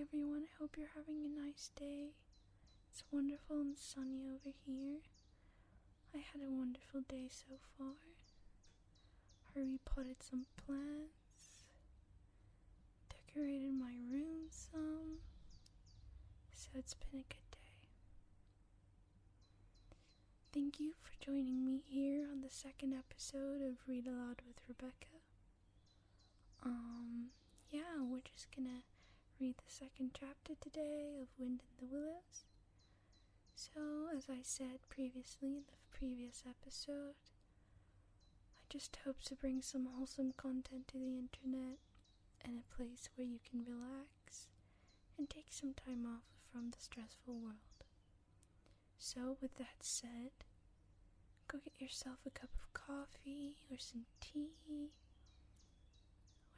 everyone, I hope you're having a nice day. It's wonderful and sunny over here. I had a wonderful day so far. I repotted some plants, decorated my room some, so it's been a good day. Thank you for joining me here on the second episode of Read Aloud with Rebecca. We're just gonna read the second chapter today of Wind in the Willows. So, as I said previously in the previous episode, I just hope to bring some wholesome content to the internet and a place where you can relax and take some time off from the stressful world. So, with that said, go get yourself a cup of coffee or some tea or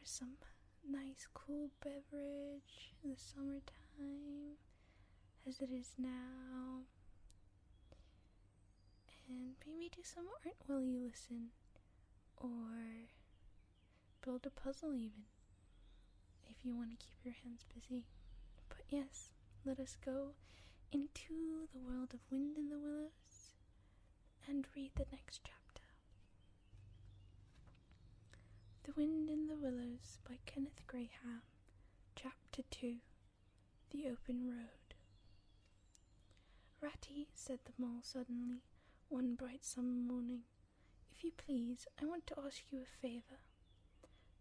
some nice cool beverage in the summertime as it is now, and maybe do some art while you listen, or build a puzzle even, if you want to keep your hands busy. But yes, let us go into the world of Wind in the Willows and read the next chapter. The Wind in the Willows by Kenneth Graham, Chapter 2, The Open Road. "Ratty," said the mole suddenly, one bright summer morning, "if you please, I want to ask you a favour."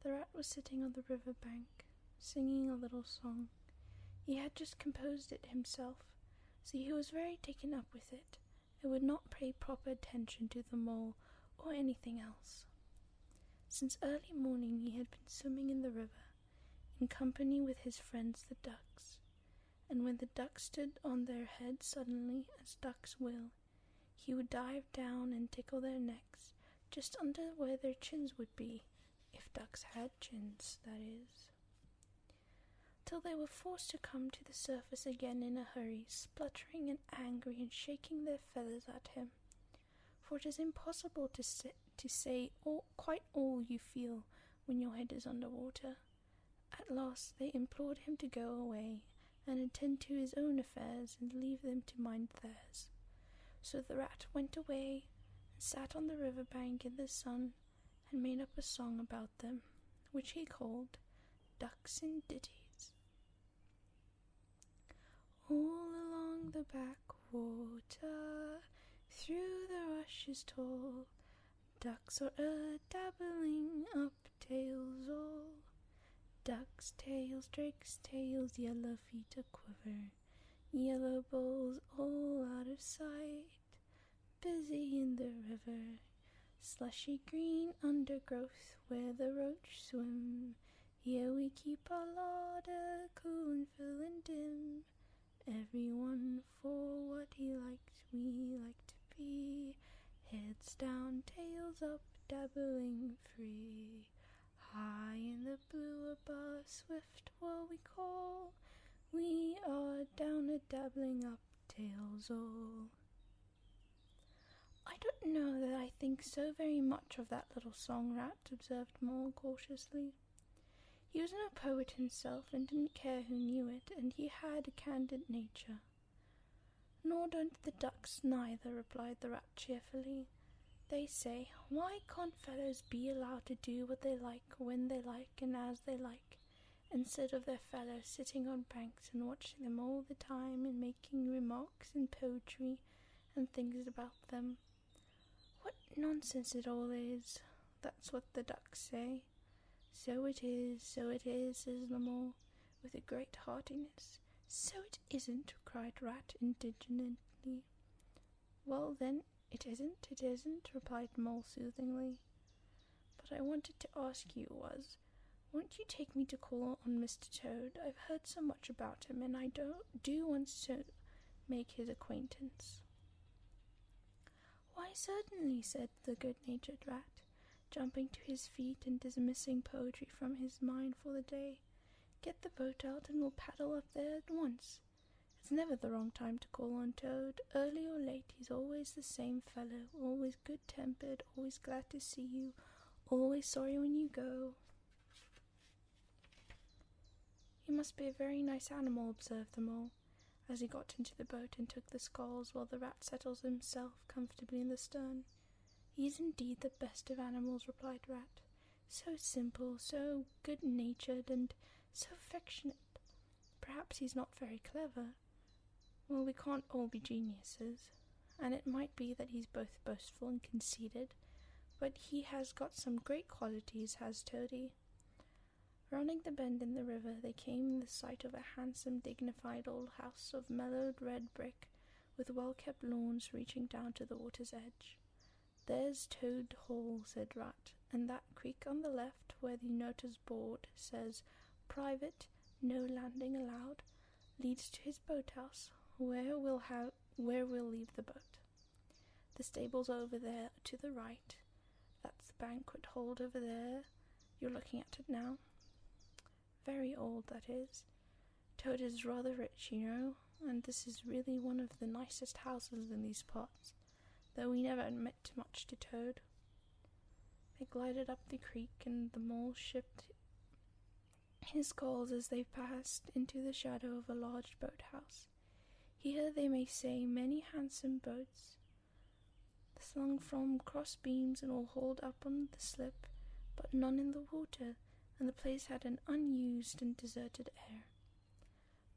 The rat was sitting on the river bank, singing a little song. He had just composed it himself, so he was very taken up with it, and would not pay proper attention to the mole or anything else. Since early morning he had been swimming in the river, in company with his friends the ducks, and when the ducks stood on their heads suddenly, as ducks will, he would dive down and tickle their necks, just under where their chins would be, if ducks had chins, that is, till they were forced to come to the surface again in a hurry, spluttering and angry and shaking their feathers at him, for it is impossible to say quite all you feel when your head is under water. At last they implored him to go away and attend to his own affairs and leave them to mind theirs. So the rat went away and sat on the river bank in the sun and made up a song about them, which he called Ducks and Ditties. All along the backwater, through the rushes tall, ducks are a-dabbling up, tails all. Ducks' tails, drakes' tails, yellow feet a-quiver, yellow bowls all out of sight, busy in the river, slushy green undergrowth where the roach swim. Here we keep our larder, cool and full and dim, everyone for what he liked, we like to be, heads down, tails up, dabbling free. High in the blue above, swift whirl we call, we are down a-dabbling up, tails all. "I don't know that I think so very much of that little song, Rat," observed Mole cautiously. He was no poet himself and didn't care who knew it, and he had a candid nature. "Nor don't the ducks neither," replied the rat cheerfully. "They say, why can't fellows be allowed to do what they like, when they like, and as they like, instead of their fellows sitting on banks and watching them all the time and making remarks and poetry and things about them? What nonsense it all is! That's what the ducks say." So it is, says the mole, with a great heartiness. "So it isn't," cried Rat indignantly. "Well then, it isn't," replied Mole soothingly. "But I wanted to ask you won't you take me to call on Mr. Toad? I've heard so much about him, and I do want to make his acquaintance." "Why, certainly," said the good-natured rat, jumping to his feet and dismissing poetry from his mind for the day. "Get the boat out and we'll paddle up there at once. It's never the wrong time to call on Toad. Early or late, he's always the same fellow, always good-tempered, always glad to see you, always sorry when you go." "He must be a very nice animal," observed the Mole, as he got into the boat and took the sculls while the Rat settled himself comfortably in the stern. "He is indeed the best of animals," replied Rat. "So simple, so good-natured, and so affectionate. Perhaps he's not very clever. Well, we can't all be geniuses, and it might be that he's both boastful and conceited, but he has got some great qualities, has Toady." Rounding the bend in the river, they came in the sight of a handsome, dignified old house of mellowed red brick, with well-kept lawns reaching down to the water's edge. "There's Toad Hall," said Rat, "and that creek on the left, where the notice board says, 'Private, no landing allowed,' leads to his boathouse, where we'll leave the boat. The stable's over there to the right. That's the banquet hold over there. You're looking at it now. Very old, that is. Toad is rather rich, you know, and this is really one of the nicest houses in these parts, though we never admit much to Toad." They glided up the creek, and the Mole shipped his sculls as they passed into the shadow of a large boathouse. Here they may say many handsome boats, slung from cross beams and all hauled up on the slip, but none in the water, and the place had an unused and deserted air.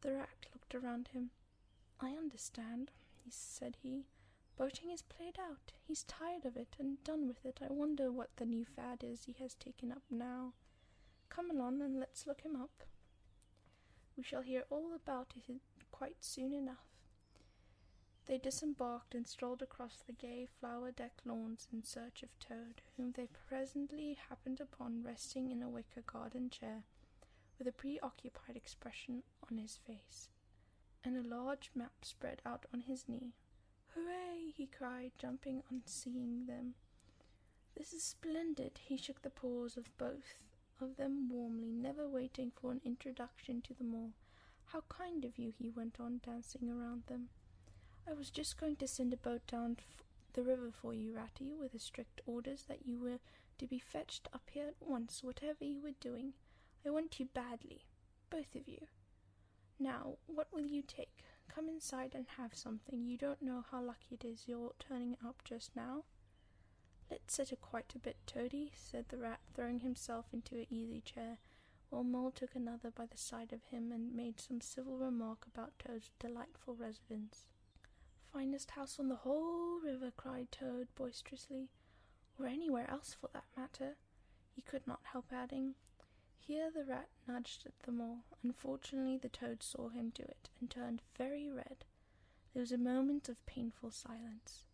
The Rat looked around him. "I understand," said he. "Boating is played out. He's tired of it and done with it. I wonder what the new fad is he has taken up now. Come along and let's look him up. We shall hear all about it quite soon enough." They disembarked and strolled across the gay flower-decked lawns in search of Toad, whom they presently happened upon resting in a wicker garden chair, with a preoccupied expression on his face, and a large map spread out on his knee. "Hooray!" he cried, jumping on seeing them. "This is splendid!" He shook the paws of both of them warmly, never waiting for an introduction to the Mole. "How kind of you," he went on, dancing around them. "I was just going to send a boat down the river for you, Ratty, with the strict orders that you were to be fetched up here at once, whatever you were doing. I want you badly, both of you. Now, what will you take? Come inside and have something. You don't know how lucky it is you're turning up just now." "Let's sit quite a bit, Toady," said the Rat, throwing himself into an easy chair, while Mole took another by the side of him and made some civil remark about Toad's delightful residence. "Finest house on the whole river," cried Toad boisterously, "or anywhere else for that matter," he could not help adding. Here the Rat nudged at the Mole. Unfortunately, the Toad saw him do it, and turned very red. There was a moment of painful silence.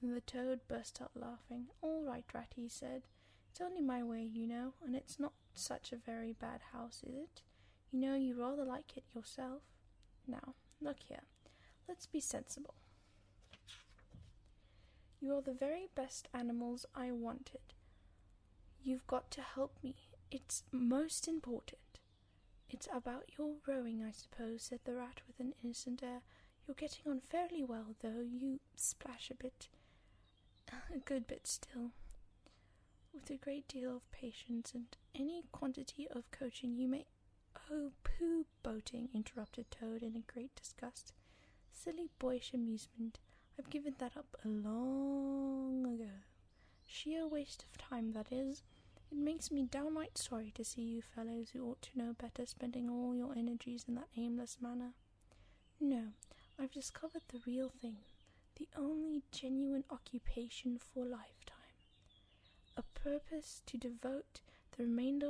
Then the Toad burst out laughing. "All right, Rat," he said. "It's only my way, you know, and it's not such a very bad house, is it? You know you rather like it yourself. Now, look here. Let's be sensible. You are the very best animals I wanted. You've got to help me. It's most important." "It's about your rowing, I suppose," said the Rat with an innocent air. "You're getting on fairly well, though you splash a bit. A good bit still. With a great deal of patience and any quantity of coaching you may—" "Oh, pooh, boating," interrupted Toad in great disgust. "Silly boyish amusement. I've given that up long ago. Sheer waste of time, that is. It makes me downright sorry to see you fellows who ought to know better spending all your energies in that aimless manner. No, I've discovered the real thing, the only genuine occupation for lifetime. A purpose to devote the remainder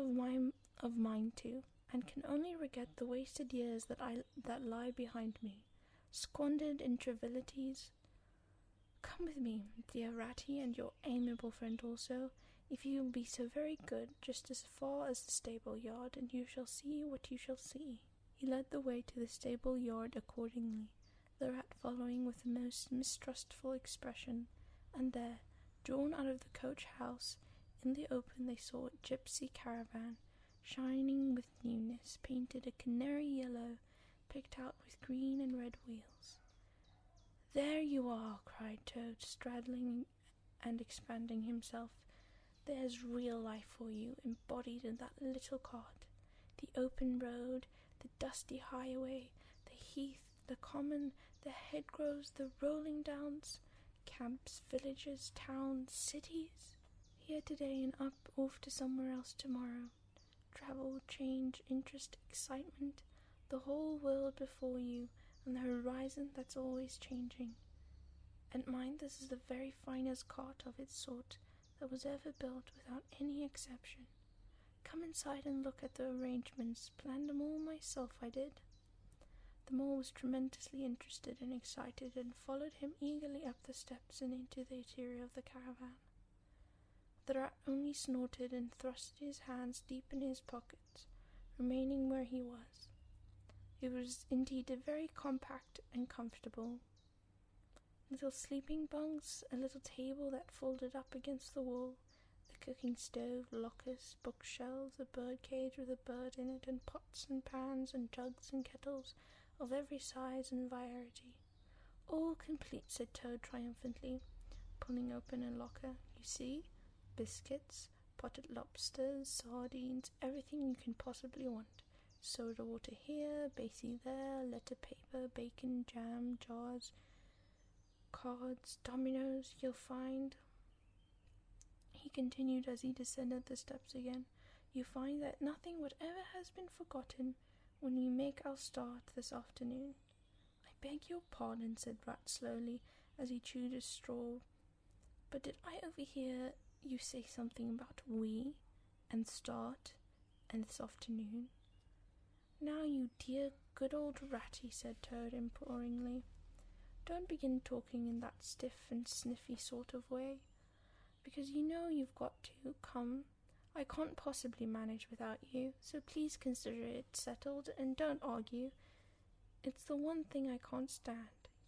of mine to, and can only regret the wasted years that lie behind me, squandered in trivialities. Come with me, dear Ratty, and your amiable friend also, if you will be so very good, just as far as the stable yard, and you shall see what you shall see." He led the way to the stable yard accordingly, the Rat following with the most mistrustful expression, and there, drawn out of the coach house, in the open they saw a gypsy caravan, shining with newness, painted a canary yellow, picked out with green and red wheels. "There you are," cried Toad, straddling and expanding himself. "There's real life for you, embodied in that little cart. The open road, the dusty highway, the heath, the common, the hedgerows, the rolling downs, camps, villages, towns, cities. Here today and up, off to somewhere else tomorrow. Travel, change, interest, excitement, the whole world before you, and the horizon that's always changing. And mind, this is the very finest cart of its sort that was ever built without any exception. Come inside and look at the arrangements. Planned them all myself, I did. The mole was tremendously interested and excited and followed him eagerly up the steps and into the interior of the caravan. The rat only snorted and thrust his hands deep in his pockets, remaining where he was. It was indeed a very compact and comfortable. Little sleeping bunks, a little table that folded up against the wall, a cooking stove, lockers, bookshelves, a bird cage with a bird in it, and pots and pans and jugs and kettles of every size and variety. All complete, said Toad triumphantly, pulling open a locker. You see, biscuits, potted lobsters, sardines, everything you can possibly want. Soda water here, Basie there, letter paper, bacon, jam, jars, cards, dominoes, you'll find, he continued as he descended the steps again, you find that nothing whatever has been forgotten when we make our start this afternoon. I beg your pardon, said Rat slowly, as he chewed his straw, but did I overhear you say something about we, and start, and this afternoon? Now, you dear good old rat, he said Toad imploringly, don't begin talking in that stiff and sniffy sort of way, because you know you've got to come. I can't possibly manage without you, so please consider it settled and don't argue. It's the one thing I can't stand.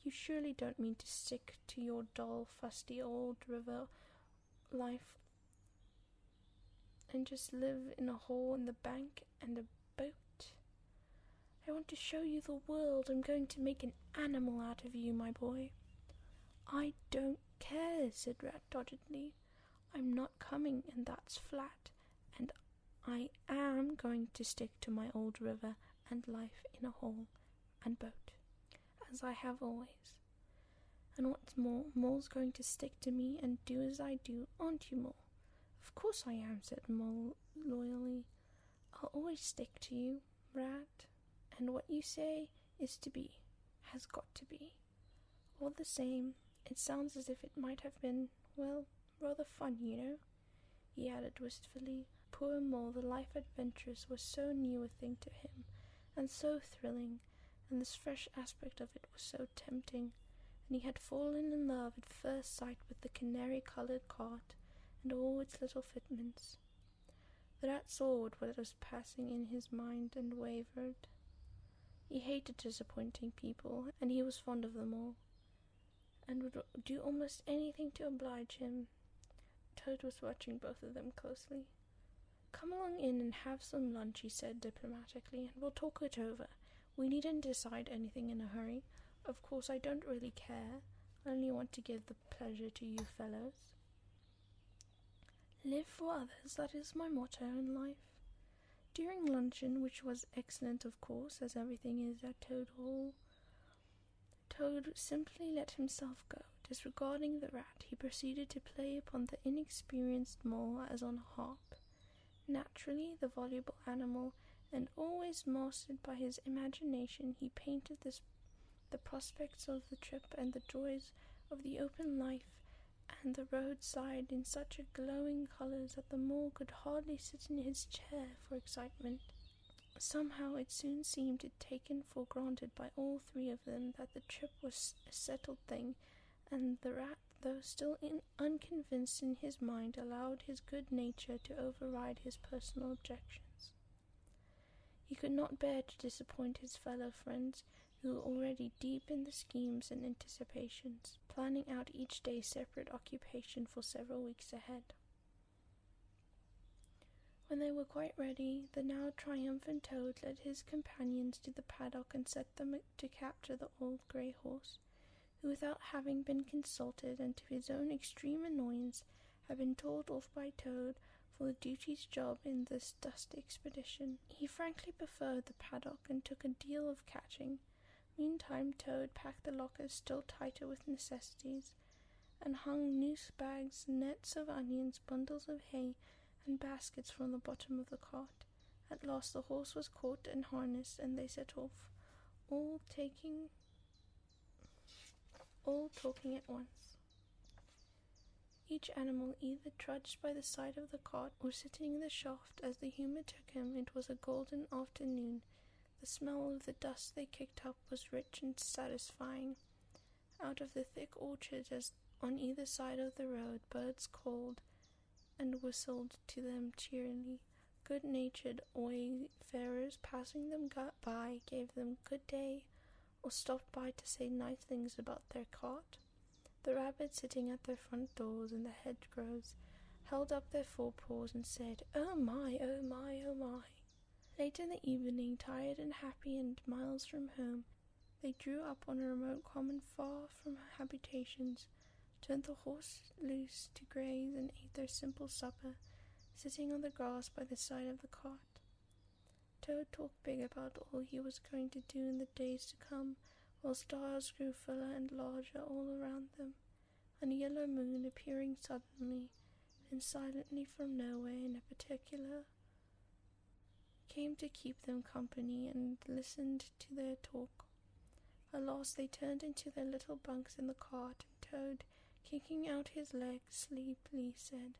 You surely don't mean to stick to your dull, fusty old river life and just live in a hole in the bank and a boat? I want to show you the world. I'm going to make an animal out of you, my boy. I don't care, said Rat doggedly. I'm not coming, and that's flat, and I am going to stick to my old river and life in a hole and boat, as I have always. And what's more, Mole's going to stick to me and do as I do, aren't you, Mole? Of course I am, said Mole loyally. I'll always stick to you, Rat, and what you say is to be, has got to be. All the same, it sounds as if it might have been, well, rather fun, you know, he added wistfully. Poor Mole, the life adventurous was so new a thing to him, and so thrilling, and this fresh aspect of it was so tempting, and he had fallen in love at first sight with the canary-coloured cart and all its little fitments. The rat saw what was passing in his mind and wavered. He hated disappointing people, and he was fond of them all, and would do almost anything to oblige him. Toad was watching both of them closely. Come along in and have some lunch, he said diplomatically, and we'll talk it over. We needn't decide anything in a hurry. Of course, I don't really care. I only want to give the pleasure to you fellows. Live for others, that is my motto in life. During luncheon, which was excellent of course, as everything is at Toad Hall, Toad simply let himself go. Disregarding the rat, he proceeded to play upon the inexperienced Mole as on a harp. Naturally, the voluble animal, and always mastered by his imagination, he painted the prospects of the trip and the joys of the open life and the roadside in such a glowing colours that the Mole could hardly sit in his chair for excitement. Somehow it soon seemed taken for granted by all three of them that the trip was a settled thing, and the rat, though still unconvinced in his mind, allowed his good nature to override his personal objections. He could not bear to disappoint his fellow friends, who were already deep in the schemes and anticipations, planning out each day separate occupation for several weeks ahead. When they were quite ready, the now triumphant Toad led his companions to the paddock and set them to capture the old grey horse, who, without having been consulted and to his own extreme annoyance, had been told off by Toad for the duty's job in this dusty expedition. He frankly preferred the paddock and took a deal of catching. Meantime, Toad packed the lockers still tighter with necessities, and hung noose bags, nets of onions, bundles of hay, and baskets from the bottom of the cart. At last the horse was caught and harnessed, and they set off, all talking at once. Each animal either trudged by the side of the cart or sitting in the shaft as the humour took him. It was a golden afternoon. The smell of the dust they kicked up was rich and satisfying. Out of the thick orchards on either side of the road, birds called and whistled to them cheerily. Good-natured wayfarers passing them by gave them good day, or stopped by to say nice things about their cart. The rabbits sitting at their front doors in the hedgerows held up their forepaws and said, "Oh my, oh my, oh my." Late in the evening, tired and happy and miles from home, they drew up on a remote common far from habitations, turned the horse loose to graze, and ate their simple supper, sitting on the grass by the side of the cart. Toad talked big about all he was going to do in the days to come, while stars grew fuller and larger all around them, and a yellow moon appearing suddenly and silently from nowhere in a particular came to keep them company and listened to their talk. At last they turned into their little bunks in the cart, and Toad, kicking out his legs sleepily, said,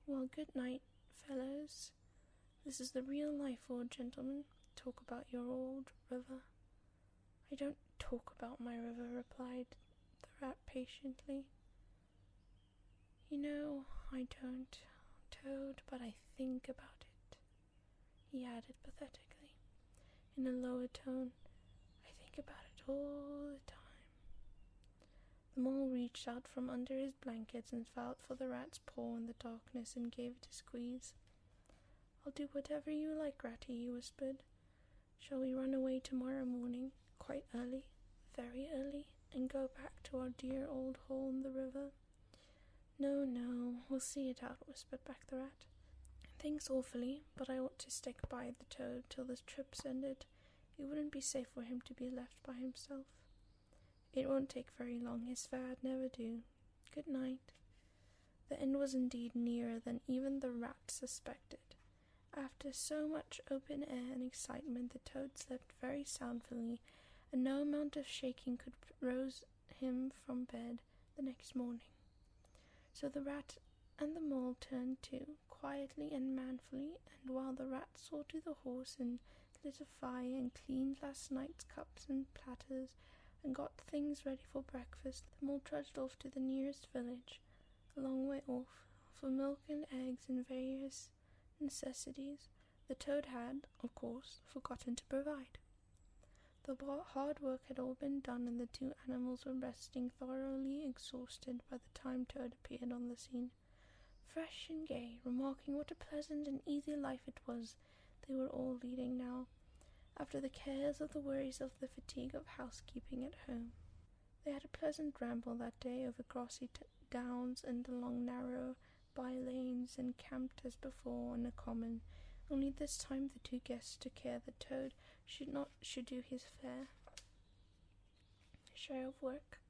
"Well, good night, fellows. This is the real life, old gentleman. Talk about your old river." "I don't talk about my river," replied the rat patiently. "You know, I don't, Toad, but I think about it," he added pathetically, in a lower tone. "I think about it all the time." The mole reached out from under his blankets and felt for the rat's paw in the darkness and gave it a squeeze. "I'll do whatever you like, Ratty," he whispered. "Shall we run away tomorrow morning, quite early, very early, and go back to our dear old hole in the river?" "No, no, we'll see it out," whispered back the rat. "Thanks awfully, but I ought to stick by the Toad till the trip's ended. It wouldn't be safe for him to be left by himself." "It won't take very long, his fad never do. Good night." The end was indeed nearer than even the rat suspected. After so much open air and excitement, the Toad slept very soundly, and no amount of shaking could rouse him from bed the next morning. So the rat and the mole turned to, quietly and manfully, and while the rat saw to the horse and lit a fire and cleaned last night's cups and platters and got things ready for breakfast, the mole trudged off to the nearest village, a long way off, for milk and eggs and various necessities the Toad had, of course, forgotten to provide. The hard work had all been done, and the two animals were resting, thoroughly exhausted by the time Toad appeared on the scene. Fresh and gay, remarking what a pleasant and easy life it was they were all leading now, after the cares of the worries of the fatigue of housekeeping at home. They had a pleasant ramble that day over grassy downs and along narrow by-lanes, and camped as before on a common, only this time the two guests took care that Toad should do his fair share of work.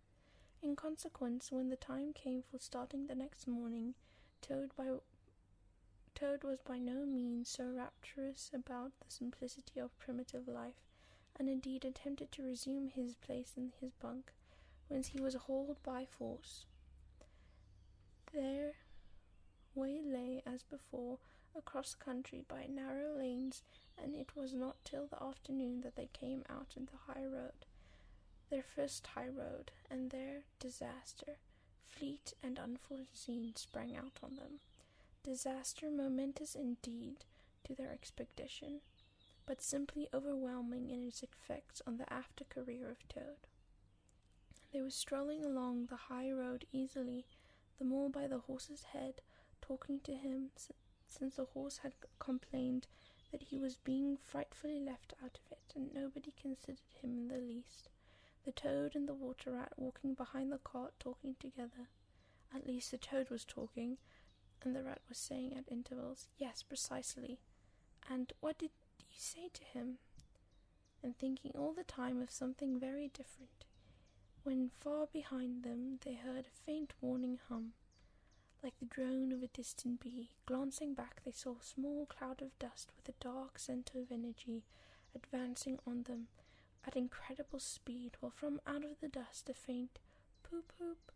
In consequence, when the time came for starting the next morning, Toad was by no means so rapturous about the simplicity of primitive life, and indeed attempted to resume his place in his bunk, whence he was hauled by force. Their way lay, as before, across country by narrow lanes, and it was not till the afternoon that they came out into the high road, their first high road, and their disaster, fleet and unforeseen, sprang out on them. Disaster momentous indeed to their expedition, but simply overwhelming in its effects on the after career of Toad. They were strolling along the high road easily, the mole by the horse's head, talking to him, since the horse had complained that he was being frightfully left out of it, and nobody considered him in the least. The Toad and the water rat walking behind the cart, talking together. At least the Toad was talking, And the rat was saying at intervals, "Yes, precisely. And what did you say to him?" And thinking all the time of something very different, when far behind them they heard a faint warning hum, like the drone of a distant bee. Glancing back, they saw a small cloud of dust with a dark centre of energy advancing on them at incredible speed, while from out of the dust a faint poop-poop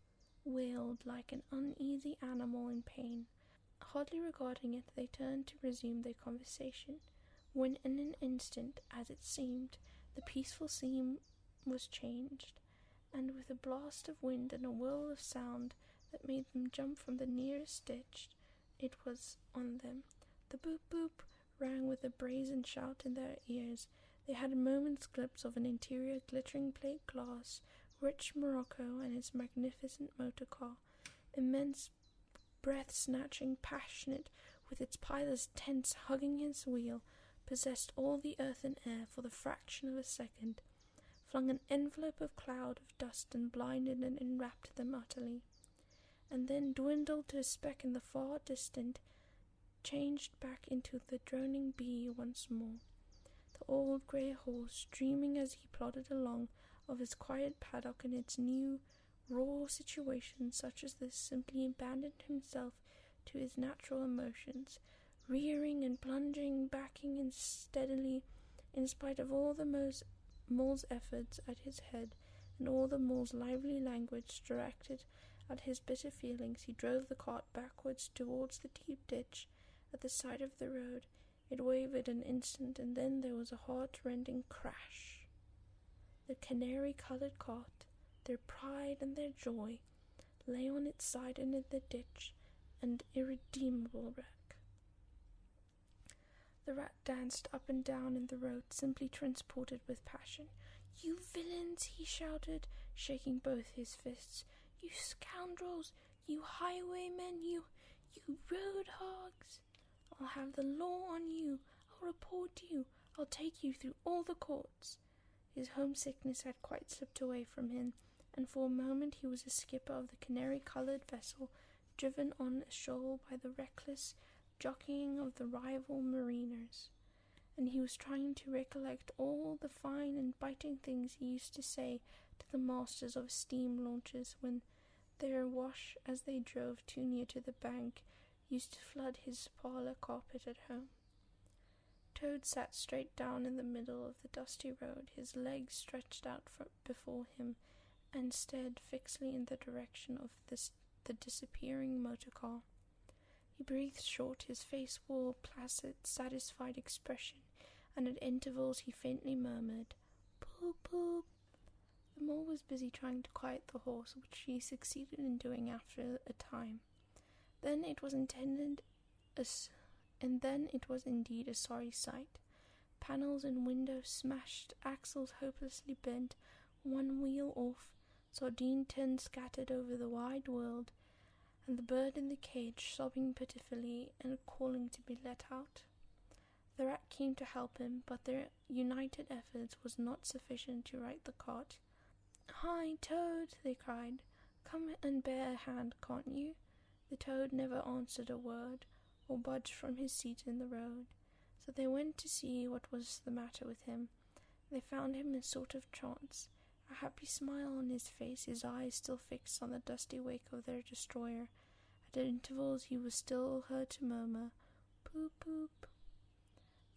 wailed like an uneasy animal in pain. Hardly regarding it, they turned to resume their conversation, when in an instant, as it seemed, the peaceful scene was changed, and with a blast of wind and a whirl of sound that made them jump from the nearest ditch, it was on them. The boop-boop rang with a brazen shout in their ears. They had a moment's glimpse of an interior glittering plate glass, rich Morocco and its magnificent motor car, immense, breath-snatching, passionate, with its pilot's tense hugging his wheel, possessed all the earth and air for the fraction of a second, flung an envelope of cloud of dust and blinded and enwrapped them utterly, and then dwindled to a speck in the far distant, changed back into the droning bee once more. The old grey horse, dreaming as he plodded along of his quiet paddock and its new, raw situation such as this, simply abandoned himself to his natural emotions, rearing and plunging, backing unsteadily, in spite of all the mole's efforts at his head and all the mole's lively language directed at his bitter feelings. He drove the cart backwards towards the deep ditch at the side of the road. It wavered an instant, and then there was a heart-rending crash. The canary-coloured cart, their pride and their joy, lay on its side in the ditch, an irredeemable wreck. The rat danced up and down in the road, simply transported with passion. "You villains!" he shouted, shaking both his fists. "You scoundrels! You highwaymen! You road hogs! I'll have the law on you. I'll report you. I'll take you through all the courts." His homesickness had quite slipped away from him, and for a moment he was a skipper of the canary-coloured vessel, driven on a shoal by the reckless jockeying of the rival mariners, and he was trying to recollect all the fine and biting things he used to say to the masters of steam launches when their wash, as they drove too near to the bank, used to flood his parlour carpet at home. Toad sat straight down in the middle of the dusty road, his legs stretched out before him, and stared fixedly in the direction of the disappearing motor car. He breathed short, his face wore a placid, satisfied expression, and at intervals he faintly murmured, "Poop, poop." The mole was busy trying to quiet the horse, which he succeeded in doing after a time. Then it was indeed a sorry sight. Panels and windows smashed, axles hopelessly bent, one wheel off, sardine tins scattered over the wide world, and the bird in the cage sobbing pitifully and calling to be let out. The rat came to help him, but their united efforts was not sufficient to right the cart. "Hi, Toad," they cried. "Come and bear a hand, can't you?" The Toad never answered a word, or budged from his seat in the road, so they went to see what was the matter with him. They found him in a sort of trance, a happy smile on his face, his eyes still fixed on the dusty wake of their destroyer. At intervals he was still heard to murmur, "Poop, poop."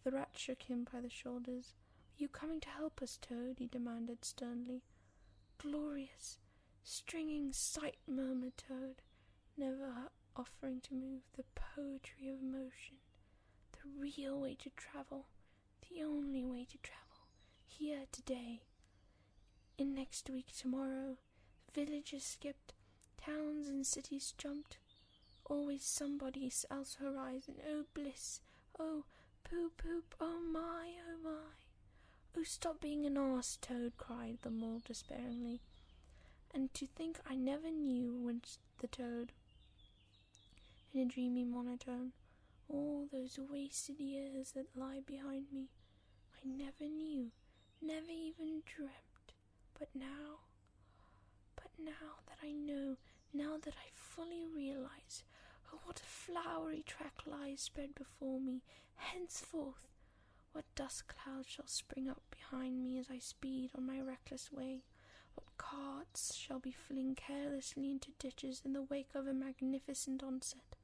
The rat shook him by the shoulders. "Are you coming to help us, Toad?" he demanded sternly. "Glorious, stringing sight," murmured Toad, never offering to move. "The poetry of motion, the real way to travel, the only way to travel. Here today, in next week tomorrow, villages skipped, towns and cities jumped, always somebody else horizon. Oh bliss, oh poop poop, oh my, oh my." "Oh, stop being an arse, Toad," cried the mole despairingly. "And to think I never knew," winced the Toad in a dreamy monotone, "all those wasted years that lie behind me. I never knew, never even dreamt. But now that I know, now that I fully realize, Oh, what a flowery track lies spread before me! Henceforth, what dust clouds shall spring up behind me as I speed on my reckless way? What carts shall be flung carelessly into ditches in the wake of a magnificent onset?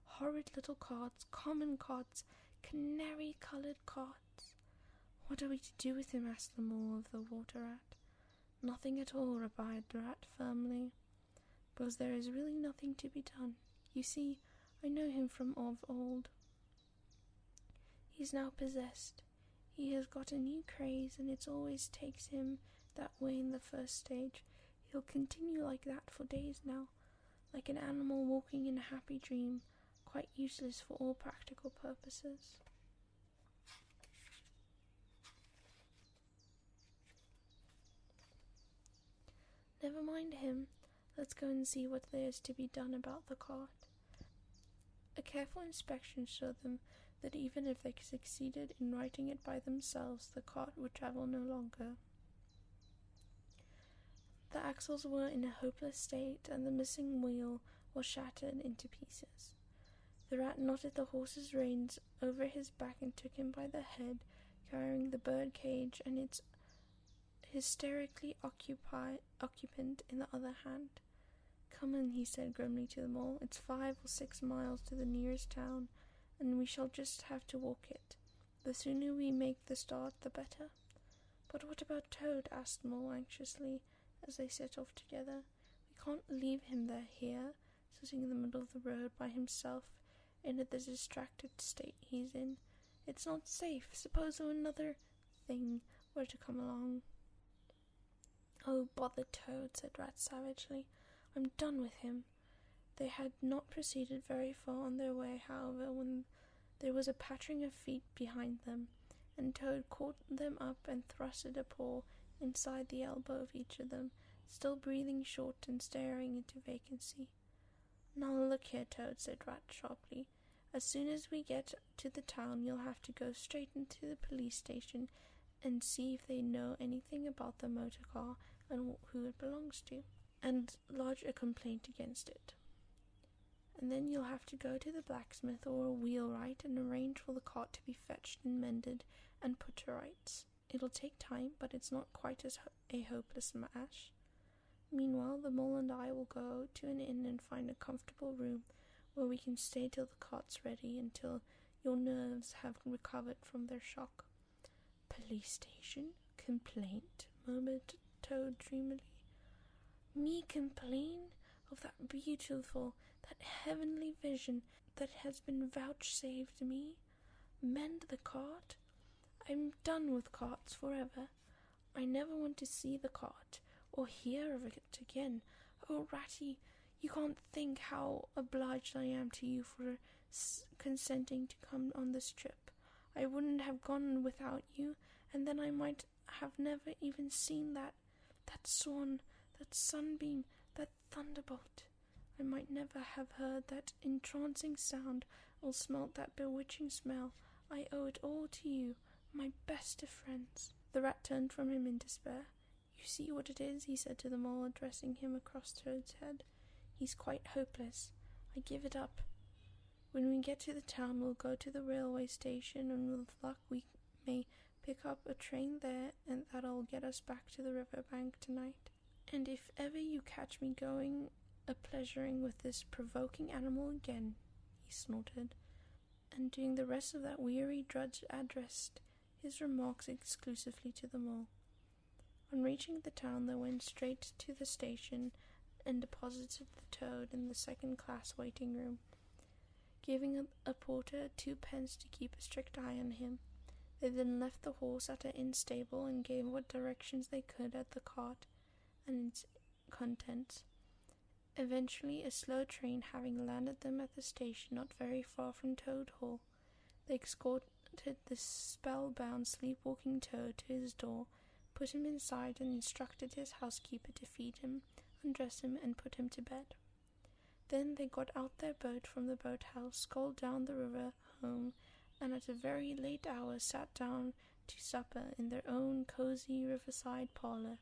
Horrid little carts, common carts, canary-coloured carts. What are we to do with him? Asked the mole of the water rat. Nothing at all, replied the rat firmly, because there is really nothing to be done. You see, I know him from of old. He's now possessed. He has got a new craze, and it always takes him that way in the first stage. He'll continue like that for days now, like an animal walking in a happy dream, quite useless for all practical purposes. Never mind him. Let's go and see what there is to be done about the cart. A careful inspection showed them that even if they succeeded in righting it by themselves, the cart would travel no longer. The axles were in a hopeless state, and the missing wheel was shattered into pieces. The rat knotted the horse's reins over his back and took him by the head, carrying the bird cage and its hysterically occupant in the other hand. Come in, he said grimly to them all. It's 5 or 6 miles to the nearest town, and we shall just have to walk it. The sooner we make the start, the better. But what about Toad? Asked Mole anxiously, as they set off together. We can't leave him here, sitting in the middle of the road by himself, in the distracted state he's in. It's not safe. Suppose another thing were to come along. Oh, bother Toad, said Rat savagely. I'm done with him. They had not proceeded very far on their way, however, when there was a pattering of feet behind them, and Toad caught them up and thrusted a paw inside the elbow of each of them, still breathing short and staring into vacancy. Now look here, Toad, said Rat sharply. As soon as we get to the town, you'll have to go straight into the police station and see if they know anything about the motor car and who it belongs to, and lodge a complaint against it. And then you'll have to go to the blacksmith or a wheelwright and arrange for the cart to be fetched and mended and put to rights. It'll take time, but it's not quite as a hopeless mash. Meanwhile, the mole and I will go to an inn and find a comfortable room where we can stay till the cart's ready, until your nerves have recovered from their shock. Police station? Complaint? Murmured Toad dreamily. Me complain of that beautiful, that heavenly vision that has been vouchsafed me? Mend the cart? I'm done with carts forever. I never want to see the cart or hear of it again. Oh, Ratty, you can't think how obliged I am to you for consenting to come on this trip. I wouldn't have gone without you, and then I might have never even seen that swan, that sunbeam, that thunderbolt. I might never have heard that entrancing sound or smelt that bewitching smell. I owe it all to you, my best of friends. The rat turned from him in despair. You see what it is, he said to the mole, addressing him across Toad's head. He's quite hopeless. I give it up. When we get to the town, we'll go to the railway station, and with luck we may pick up a train there, and that'll get us back to the river bank tonight. And if ever you catch me going a-pleasuring with this provoking animal again, he snorted, and doing the rest of that weary drudge addressed his remarks exclusively to the mole. On reaching the town, they went straight to the station and deposited the Toad in the second-class waiting room, giving a porter 2 pence to keep a strict eye on him. They then left the horse at an inn stable and gave what directions they could at the cart and its contents. Eventually, a slow train having landed them at the station not very far from Toad Hall, they escorted the spellbound, sleepwalking Toad to his door, put him inside, and instructed his housekeeper to feed him, undress him, and put him to bed. Then they got out their boat from the boathouse, sculled down the river home, and at a very late hour sat down to supper in their own cosy riverside parlour,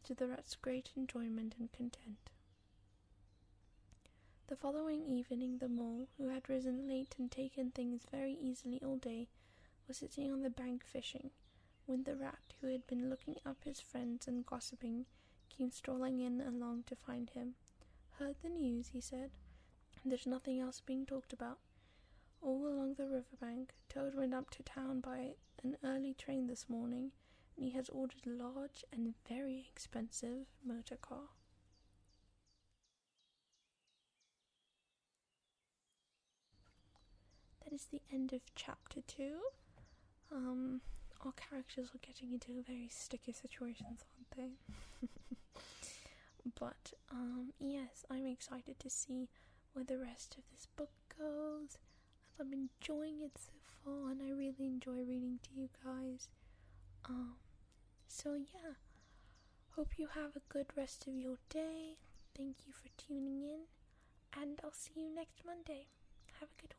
to the rat's great enjoyment and content. The following evening the mole, who had risen late and taken things very easily all day, was sitting on the bank fishing, when the rat, who had been looking up his friends and gossiping, came strolling in along to find him. "Heard the news," he said. "There's nothing else being talked about. All along the riverbank, Toad went up to town by an early train this morning, and he has ordered a large and very expensive motor car." That is the end of chapter 2. Our characters are getting into very sticky situations, aren't they? But, yes, I'm excited to see where the rest of this book goes. And I'm enjoying it so far, and I really enjoy reading to you guys. So yeah, hope you have a good rest of your day. Thank you for tuning in, and I'll see you next Monday. Have a good one.